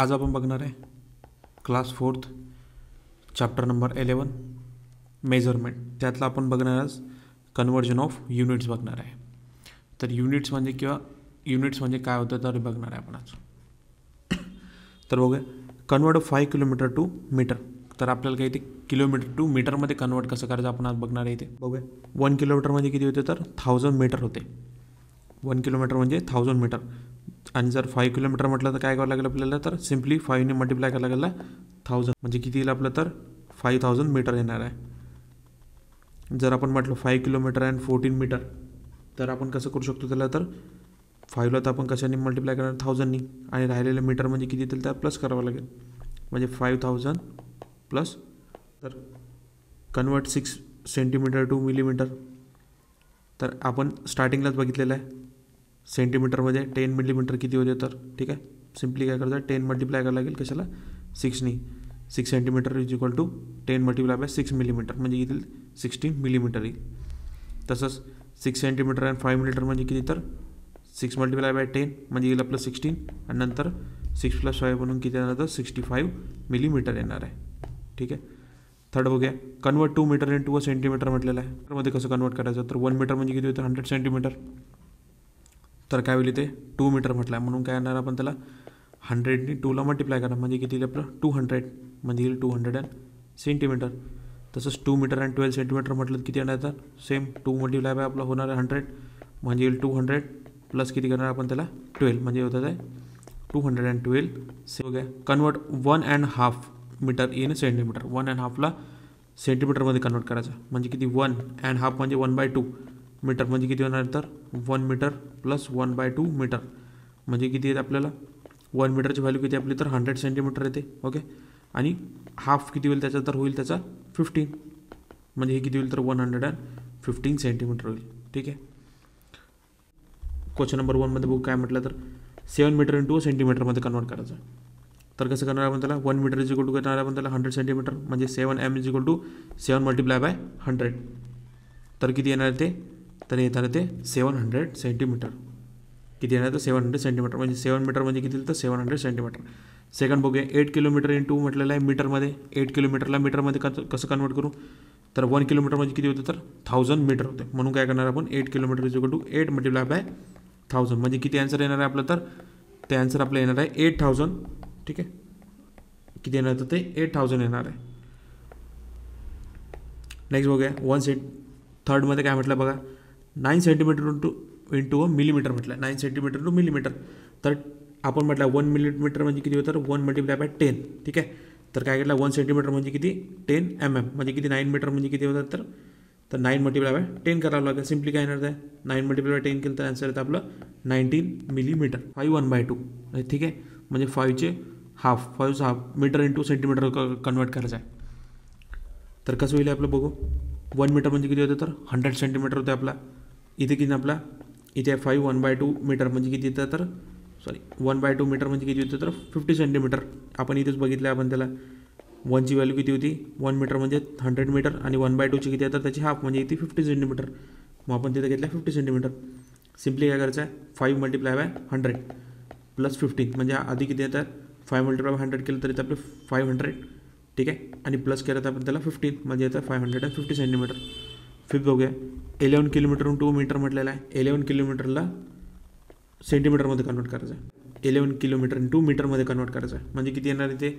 आज आपण बघणार आहे class 4th chapter number 11 measurement. त्यातला आपण बघणार आज कन्वर्जन ऑफ युनिट्स बघणार आहे. तर युनिट्स म्हणजे काय होतं तर बघणार आहे आपण आज. तर बघूया, कन्वर्ट 5 किलोमीटर टू मीटर. तर आपल्याला काही इथे किलोमीटर टू मीटरमध्ये कन्वर्ट कसं करायचं आपण आज बघणार आहे. इथे बघूया 1 किलोमीटरमध्ये किती होते तर 1000 मीटर होते. 1 किलोमीटर म्हणजे 1000 मीटर. आणि जर 5 किलोमीटर म्हटलं तर काय करावं लागेल आपल्याला, तर सिम्पली 5ने मल्टिप्लाय करायला लागेल 1000 म्हणजे किती येईल आपलं तर 5000 मीटर येणार आहे. जर आपण म्हटलं 5 किलोमीटर अँड 14 मीटर तर आपण कसं करू शकतो त्याला, तर 5ला तर आपण कशाने मल्टिप्लाय करणार 1000नी, आणि राहिलेलं मीटर म्हणजे किती येतील त्या प्लस करावं लागेल. म्हणजे 5000 प्लस, तर कन्वर्ट 6 सेंटीमीटर टू मिलीमीटर. तर आपण स्टार्टिंगलाच बघितलेलं आहे सेंटीमीटरमध्ये 10 मिलीमीटर किती होते तर ठीक आहे. सिम्पली काय करायचं 10 मल्टिप्लाय करायला लागेल कशाला 6नी. 6 centimetre is equal to 10 multiply by 6 millimetre म्हणजे येतील 16 मिलीमीटर येईल. तसंच 6 सेंटीमीटर अँड 5 मिलीमीटर म्हणजे किती तर 6 मल्टिप्लाय बाय 10 म्हणजे येईल आपलं 16 आणि नंतर 6 + 5 म्हणून किती येणार तर 65 मिलीमीटर येणार आहे. ठीक आहे. थर्ड बघूया, convert 2 metre into a centimetre म्हटलेलं आहे. मीटरमध्ये कसं कन्वर्ट करायचं, तर 1 मीटर म्हणजे किती होतं 100 सेंटीमीटर. तर काय होईल इथे 2 मीटर म्हटलं आहे म्हणून काय येणार आपण त्याला 100नी 2ला मल्टिप्लाय करा म्हणजे किती येईल आपलं 200 म्हणजे येईल 200 सेंटीमीटर. तसंच 2 मीटर अँड 12 सेंटीमीटर म्हटलं किती येणार तर सेम 2 मल्टिप्लाय बाय आपलं होणार आहे 100 म्हणजे येईल 200 प्लस किती करणार आपण त्याला 12 म्हणजे होतं आहे 212. हो गया. Convert 1.5 metre in centimetre. 1.5ला सेंटीमीटरमध्ये कन्वर्ट करायचं म्हणजे किती 1.5 म्हणजे 1/2 मीटर म्हणजे किती होणार तर 1 मीटर प्लस 1/2 मीटर म्हणजे किती येते आपल्याला 1 मीटरची व्हॅल्यू किती आपली तर 100 सेंटीमीटर येते. ओके. आणि हाफ किती होईल त्याचा तर होईल त्याचा 15 म्हणजे हे किती होईल तर 115 सेंटीमीटर होईल. ठीक आहे. क्वेश्चन नंबर 1मध्ये बघू काय म्हटलं तर 7 मीटर इंटू सेंटीमीटरमध्ये कन्वर्ट करायचं. तर कसं करणार आपण त्याला 1 मीटर इज इक्वल टू करणार आपण त्याला 100 सेंटीमीटर म्हणजे 7m is equal to 7 multiply by 100 तर किती येणार ते तर येणार ते 700 सेंटीमीटर. किती येणार तर 700 सेंटीमीटर म्हणजे 7 मीटर म्हणजे किती तर 700 सेंटीमीटर. सेकंड बघूया 8 किलोमीटर इंटू म्हटलेलं आहे मीटरमध्ये. 8 किलोमीटरला मीटरमध्ये कसं कन्वर्ट करू, तर 1 किलोमीटर म्हणजे किती होतं तर 1000 मीटर होते म्हणून काय करणार आपण 8 kilometre is equal to 8 multiply by 1000 म्हणजे किती आन्सर येणार आहे आपलं तर ते आन्सर आपलं येणार आहे 8000. ठीक आहे. किती येणार तर ते 8000 येणार आहे. नेक्स्ट बघूया थर्डमध्ये काय म्हटलं बघा 9 सेंटीमीटर इंटू अ मिलीमीटर म्हटलं 9 सेंटीमीटर टू मिलीमीटर. तर आपण म्हटलं 1 मिलीमीटर म्हणजे किती होतं तर 1 मल्टिप्लाय बाय 10. ठीक आहे. तर काय केलं 1 सेंटीमीटर म्हणजे किती 10 mm म्हणजे किती 9 मीटर म्हणजे किती होतं तर 9 मल्टिप्लाय बाय 10 करावं लागेल. सिम्पली काय येणार आहे 9 मल्टिप्लाय बाय 10 केलं तर आन्सर येतं आपलं 19 मिलीमीटर. 5 1/2. ठीक आहे. म्हणजे 5चे half metre into centimetre convert करायचं आहे. तर कसं होईल आपलं बघू 1 मीटर म्हणजे किती होतं तर 100 सेंटीमीटर होतं आपला. इथे किती आपला इथे 5 1/2 मीटर म्हणजे किती येतं तर 1/2 मीटर म्हणजे किती होतं तर 50 सेंटीमीटर. आपण इथेच बघितलं आपण त्याला 1ची व्हॅल्यू किती होती 1 मीटर म्हणजे 100 मीटर आणि 1/2ची किती येतं त्याची हाफ म्हणजे इथे 50 सेंटीमीटर. मग आपण तिथे घेतलं 50 सेंटीमीटर. सिम्पली काय करायचं आहे 5 मल्टिप्लाय बाय 100 प्लस 15 म्हणजे आधी किती येतात 5 मल्टिप्लाय बाय 100 केलं तरी आपलं 500. ठीक आहे. आणि प्लस केलं तर आपण त्याला 15 म्हणजे येतं 550 सेंटीमीटर. फिफ्थ बघूया 11 किलोमीटर 2 मीटर म्हटलेलं आहे. 11 किलोमीटरला सेंटीमीटरमध्ये कन्वर्ट करायचं आहे. 11 किलोमीटर 2 मीटरमध्ये कन्वर्ट करायचं आहे म्हणजे किती येणार इथे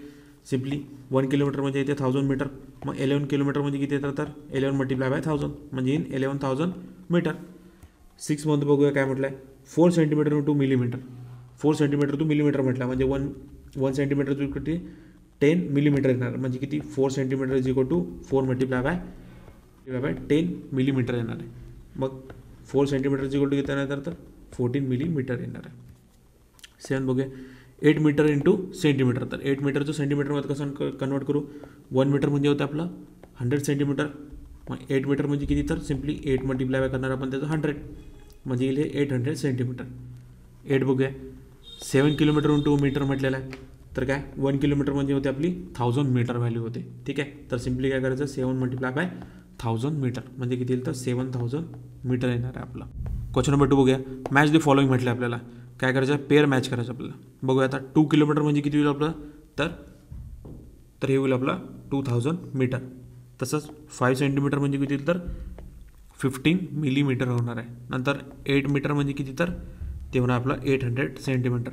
सिम्पली 1 किलोमीटर म्हणजे इथे 1000 मीटर. मग 11 किलोमीटर म्हणजे किती येतं तर 11 मल्टिप्लाय बाय 1000 म्हणजे येईल 11000 मीटर. 6मध्ये बघूया काय म्हटलं आहे 4 centimetre two millimetre. 4 centimetre two millimetre म्हटलं म्हणजे 1 सेंटीमीटर किती 10 मिलीमीटर येणार म्हणजे किती 4 centimetre is equal to 4 multiply by 10 millimetre येणार आहे. मग 4 सेंटीमीटर इज इक्वल टू किती येणार तर 14 मिलीमीटर येणार आहे. 7 बघूया 8 मीटर इंटू सेंटीमीटर. तर 8 मीटरचं सेंटीमीटरमध्ये कसं कन्वर्ट करू 1 मीटर म्हणजे होतं आपलं 100 सेंटीमीटर. मग 8 मीटर म्हणजे किती तर सिम्पली 8 मल्टिप्लाय बाय करणार आपण त्याचं 100 म्हणजे येईल हे 800 सेंटीमीटर. 8 बघूया 7 किलोमीटर 2 मीटर म्हटलेलं आहे. तर काय 1 किलोमीटर म्हणजे होते आपली 1000 मीटर व्हॅल्यू होते. ठीक आहे. तर सिम्पली काय करायचं 7 मल्टिप्लाय बाय 1000 मीटर म्हणजे किती येईल तर 7000 मीटर येणार आहे आपलं. क्वेश्चन नंबर 2 बघूया मॅच द फॉलोइंग म्हटलं आपल्याला काय करायचं आहे, पेअर मॅच करायचं आपल्याला. बघूया आता 2 किलोमीटर म्हणजे किती होईल आपलं, तर हे होईल आपला 2000 मीटर. तसंच 5 सेंटीमीटर म्हणजे किती होईल, तर 15 मिलीमीटर होणार आहे. नंतर 8 मीटर म्हणजे किती, तर ते होणार आपलं 800 सेंटीमीटर.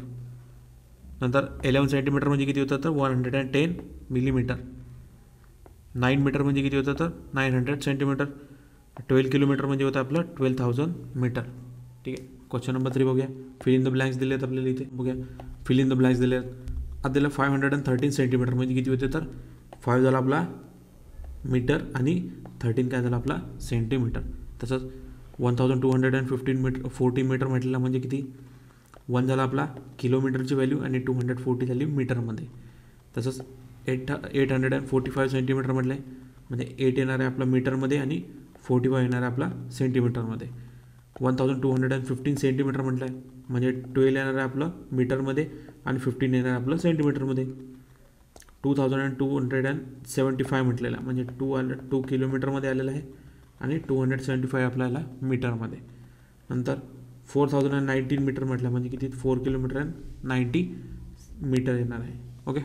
नंतर 11 सेंटीमीटर म्हणजे किती होतं, तर 110 मिलीमीटर. 9 मीटर म्हणजे किती होतं, तर 900 सेंटीमीटर. 12 किलोमीटर म्हणजे होतं आपलं 12,000 मीटर. ठीक आहे. क्वेश्चन नंबर 3 बघूया. फिल इन द ब्लँक्स दिले आहेत आपल्याला इथे. बघूया फिल इन द ब्लँक्स दिले आहेत. आता दिलं 513 सेंटीमीटर म्हणजे किती होते, तर 5 झाला आपला मीटर आणि 13 काय झाला आपला सेंटीमीटर. तसंच 1240 मीटर म्हटलेला म्हणजे किती, 1 झाला आपला किलोमीटरची व्हॅल्यू आणि 240 झाली मीटरमध्ये. तसंच 845 सेंटीमीटर म्हटलं आहे म्हणजे 8 येणार आहे आपला मीटरमध्ये आणि 45 येणार आहे आपला सेंटीमीटरमध्ये. 1215 सेंटीमीटर म्हटलं आहे म्हणजे 12 येणार आहे आपलं मीटरमध्ये आणि 15 येणार आहे आपलं सेंटीमीटरमध्ये. 2275 म्हटलेलं म्हणजे 2 किलोमीटरमध्ये आलेलं आहे आणि 275 आपल्याला मीटरमध्ये. नंतर 4019 मीटर म्हटलं म्हणजे किती, 4 किलोमीटर अँड 90 मीटर येणार आहे. ओके.